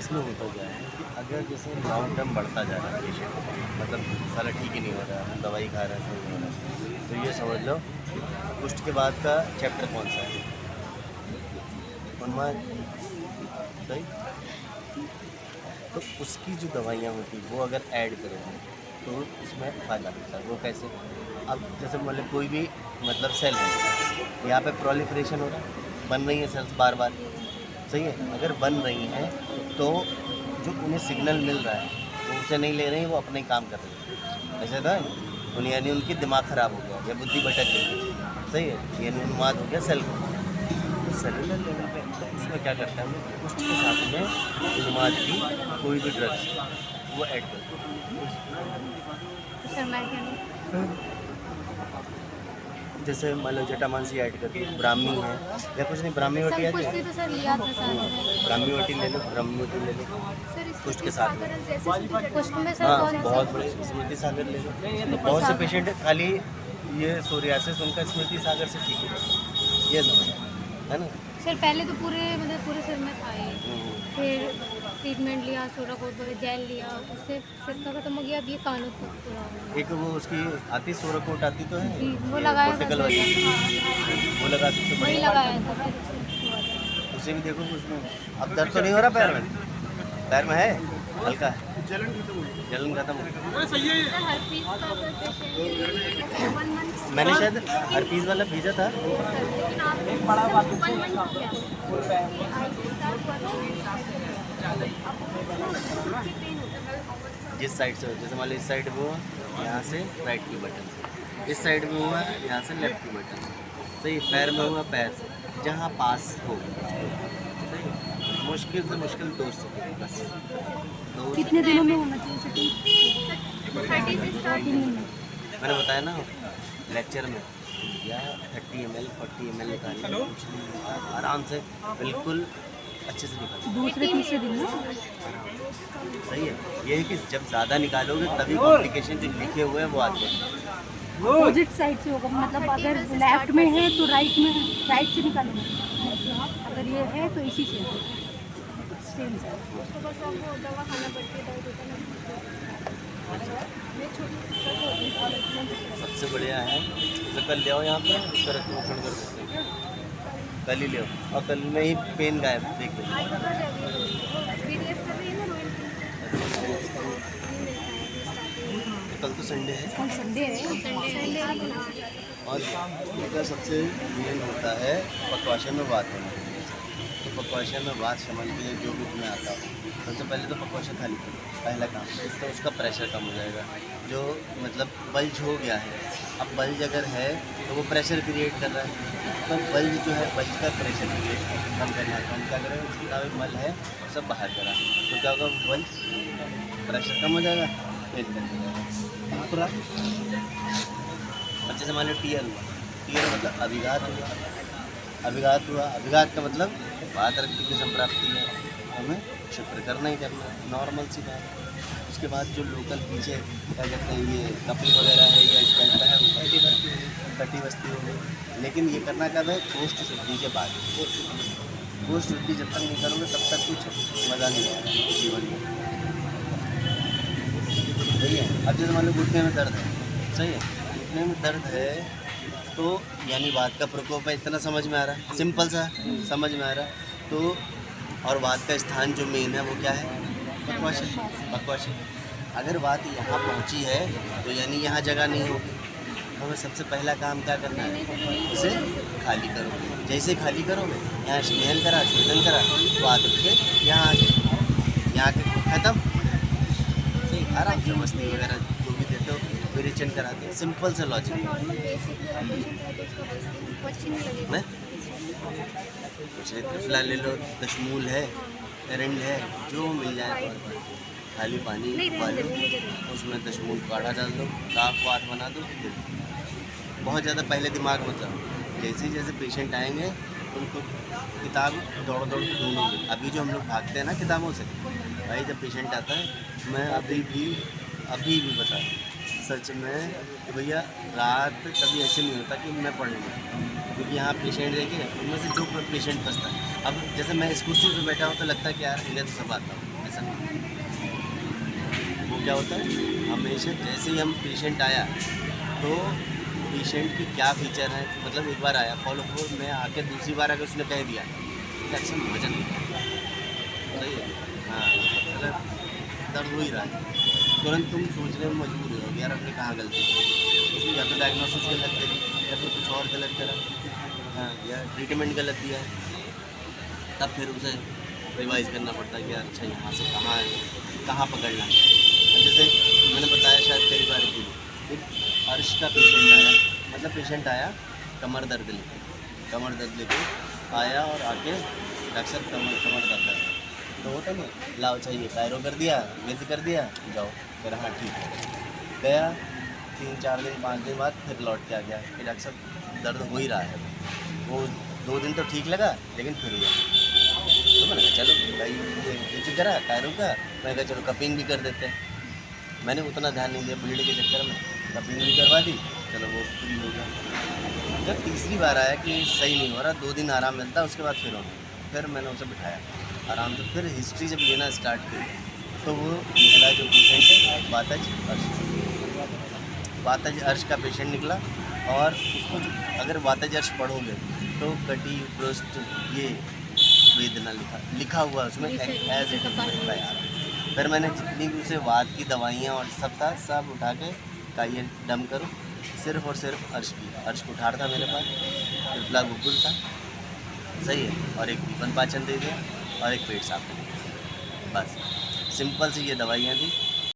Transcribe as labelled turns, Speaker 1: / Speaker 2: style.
Speaker 1: इसमें होता क्या है कि अगर जैसे लॉन्ग टर्म बढ़ता जा रहा है पेशेंट, मतलब सारा ठीक ही नहीं हो रहा है, दवाई खा रहा है सही नहीं हो रहा है, तो ये समझ लो कि कुष्ठ के बाद का चैप्टर कौन सा है, उन्माद। सही। तो उसकी जो दवाइयाँ होती वो अगर ऐड करोगे तो उसमें फ़ायदा होता है। वो कैसे? अब जैसे मान लो कोई भी मतलब सेल है, यहाँ पे प्रोलिफरेशन हो रहा है, बन रही है सेल्स बार बार, सही है। अगर बन रही हैं तो जो उन्हें सिग्नल मिल रहा है वो उसे नहीं ले रही, वो अपना ही काम कर रही है। ऐसा था यानी उनकी दिमाग ख़राब हो गया या बुद्धि भटक गई, सही है, यानी उन्माद हो गया सेल को। तो सेलुलर लेवल पे तो उसमें क्या करता है, हम लोग उसके साथ में उन्माद की कोई भी ड्रग्स वो ऐड करते
Speaker 2: सर मैं क्या
Speaker 1: हैं। जैसे मान लो जटामांसी ऐड कर दी, ब्राह्मी है या कुछ नहीं, ब्राह्मी वटी
Speaker 2: सब
Speaker 1: है,
Speaker 2: कुछ भी तो सर लिया था साथ में।
Speaker 1: ब्राह्मी वटी ले लो, ब्राह्मी वटी ले लो
Speaker 2: सर
Speaker 1: कुष्ठ के साथ में।
Speaker 2: कुछ में सर
Speaker 1: हाँ,
Speaker 2: कौन
Speaker 1: बहुत बड़े स्मृति सागर ले लो। तो बहुत से पेशेंट खाली ये सोरियासिस उनका स्मृति सागर से ठीक है, ये समझ है ना।
Speaker 2: सर पहले तो पूरे मतलब पूरे सिर में था ये,
Speaker 1: हम्म।
Speaker 2: फिर ट्रीटमेंट लिया, सोराकोट वगैरह जेल लिया, उससे सिर का खत्म हो गया, अब ये कानों तक पूरा हो गया।
Speaker 1: एक वो उसकी आती सोराकोट आती तो है,
Speaker 2: जी वो
Speaker 1: ये
Speaker 2: लगाया था
Speaker 1: कोर्टिकल
Speaker 2: सर,
Speaker 1: वाली,
Speaker 2: हाँ,
Speaker 1: वो लगा सकते
Speaker 2: वही
Speaker 1: बढ़िया।
Speaker 2: लगाया था फिर उससे हुआ था।
Speaker 1: उसे भी देखो उसमें अब दर्द तो नहीं हो रहा पैर में, पैर में है हल्का है, जलन खत्म हो गई।
Speaker 2: सर हर पीस का अगर पेशेंट 1 मंथ
Speaker 1: मैंने शायद हर पीस वाला भेजा था।
Speaker 2: लेकिन आप 1 मंथ हो गया
Speaker 1: जिस साइड से हो, जैसे मान लो इस साइड में हुआ यहाँ से राइट की बटन से, इस साइड में हुआ यहाँ से लेफ्ट की बटन से, सही। पैर में हुआ पैर से, जहाँ पास हो, सही। मुश्किल से मुश्किल 2 सेकंड बस, 2
Speaker 2: कितने दिनों में होना चाहिए सेटिंग? 30 से स्टार्ट
Speaker 1: मैंने बताया ना लेक्चर में, या 30 ml 40 ml निकालिए, कुछ नहीं होता, आराम से बिल्कुल अच्छे से निकालिए,
Speaker 2: दूसरे तीसरे दिन ना।
Speaker 1: सही है। ये है कि जब ज़्यादा निकालोगे तभी कॉम्प्लिकेशन जो लिखे हुए हैं वो आते हैं।
Speaker 2: अपोजिट साइड से होगा, मतलब अगर लेफ्ट में है तो राइट में, राइट से निकालेंगे, अगर ये है तो इसी से सेम साइड।
Speaker 1: सबसे बढ़िया है तो कल ले आओ यहाँ पे, उसका रक्तमोक्षण कर सकते हैं, कल ही ले आओ और कल में ही पेन गायब देख लो। कल तो संडे है
Speaker 2: कल संडे है।
Speaker 1: और इनका सबसे मेन होता है पक्वाशय में वात होना। तो पक्वाशय में वात शमन के लिए जो भी तुम्हें आता हो, सबसे पहले तो पक्वाशय खाली करो, पहला काम। इससे उसका प्रेशर कम हो जाएगा, जो मतलब बल्ज हो गया है। अब बल्ज अगर है तो वो प्रेशर क्रिएट कर रहा है, तो बल्ज जो है, बल्ज का प्रेशर क्रिएट कम करना है। तो हम क्या करें, जितना भी मल है वो सब बाहर करा, तो क्या होगा, बल्ज प्रेशर कम हो जाएगा, पेन कम हो जाएगा। दूसरा, अच्छे से मान लो टीयर हुआ, टीयर मतलब अभिघात हुआ, अभिघात हुआ, अभिघात का मतलब बात रक्ति की संप्राप्ति है, हमें शुक्र करना ही करना, नॉर्मल सी बात है। उसके बाद जो लोकल पीछे क्या कहते हैं, ये कपड़ी वगैरह है या स्टैंड है, वो कटी बस्ती हो गई। लेकिन ये करना कब है, कोष्ठ शुद्धि के बाद। कोष्ठ शुद्धि जब तक नहीं करोगे तब तक कुछ मज़ा नहीं आएगा जीवन में, सही है। अब जैसे मान लो घुटने में दर्द है, सही है, घुटने में दर्द है तो यानी वात का प्रकोप है, इतना समझ में आ रहा है, सिंपल सा समझ में आ रहा है। तो और वात का स्थान जो मेन है वो क्या है, पक्वाशय, पक्वाशय। अगर वात यहाँ पहुँची है तो यानी यहाँ जगह नहीं होगी, हमें सबसे पहला काम क्या करना है, इसे खाली करो। जैसे खाली करोगे, यहाँ स्नेहन करा, शोधन करा, वात उठ के यहाँ आ गए, यहाँ के खत्म, सही। आराम से मस्ती वगैरह जो भी देते हो, विरेचन कराते हैं, सिंपल सा लॉजिक है। कुछ त्रिफला ले लो, दशमूल है, एरंड है, जो मिल जाए तो खाली पानी उबालो, उसमें दशमूल काढ़ा डाल दो, काफ वात बना दो, दे दो। बहुत ज़्यादा पहले दिमाग मत लगाओ, जैसे जैसे पेशेंट आएंगे उनको किताब दौड़ दौड़ के ढूंढोगे। अभी जो हम लोग भागते हैं ना किताबों से, भाई जब पेशेंट आता है, मैं अभी भी बता रहा हूँ सच में कि भैया रात कभी ऐसे नहीं होता कि मैं पढ़ लूँ, क्योंकि यहाँ पेशेंट देखिए, उनमें से जो पेशेंट फंसता है। अब जैसे मैं इस कुर्सी पर बैठा हूँ तो लगता है कि यार इन्हें तो सब आता हूँ, क्या होता है, हमेशा जैसे ही हम पेशेंट आया तो पेशेंट की क्या फीचर है, मतलब एक बार आया फॉलो में आके दूसरी बार अगर उसने कह दिया एक्शन वजन सही है, हाँ मतलब दर्द हो ही रहा है, तुरंत तुम सोचने में मजबूर हो यार हमने कहाँ गलती की, या तो डायग्नोसिस गलत करी या फिर कुछ और गलत करा, हाँ या ट्रीटमेंट गलत दिया है, तब फिर उसे रिवाइज करना पड़ता है कि यार अच्छा यहाँ से कहाँ पकड़ना है। अब जैसे मैंने बताया शायद कई बार कि एक अर्श का पेशेंट आया, मतलब पेशेंट आया कमर दर्द लेके आया और आके डॉक्टर साहब कमर दर्द है, तो होता ना लाओ चाहिए कायरो कर दिया, विज कर दिया, जाओ फिर हाँ ठीक है, गया 3-4 दिन 5 दिन बाद फिर लौट के आ गया कि डॉक्टर साहब दर्द हो ही रहा है, वो 2 दिन तो ठीक लगा लेकिन फिर हुआ, तो मैंने कहा चलो भाई ये विज करा कायरो का, मैंने कहा चलो कपिंग भी कर देते हैं, मैंने उतना ध्यान नहीं दिया भीड़ के चक्कर में, कपिंग भी करवा दी, चलो वो फ्री हो गया। जब तीसरी बार आया कि सही नहीं हो रहा, 2 दिन आराम मिलता, उसके बाद फिर होना, फिर मैंने उसे बिठाया आराम से, फिर हिस्ट्री जब लेना स्टार्ट की तो वो निकला जो पेशेंट है वातज अर्श का पेशेंट निकला, और उसको जो अगर वातज अर्श पढ़ोगे तो कटी पृष्ठ ये वेदना लिखा हुआ उसमें एज इट लिखा है। फिर मैंने जितनी भी उसे वात की दवाइयाँ और सब था सब उठा के कहा ये डम करो, सिर्फ और सिर्फ अर्श की, अर्श कुठार था मेरे पास, त्रिफला गुकुल था सही है, और एक वन पाचन दे दिया और एक पेट साफ कर दिया, बस सिंपल सी ये दवाइयाँ थी।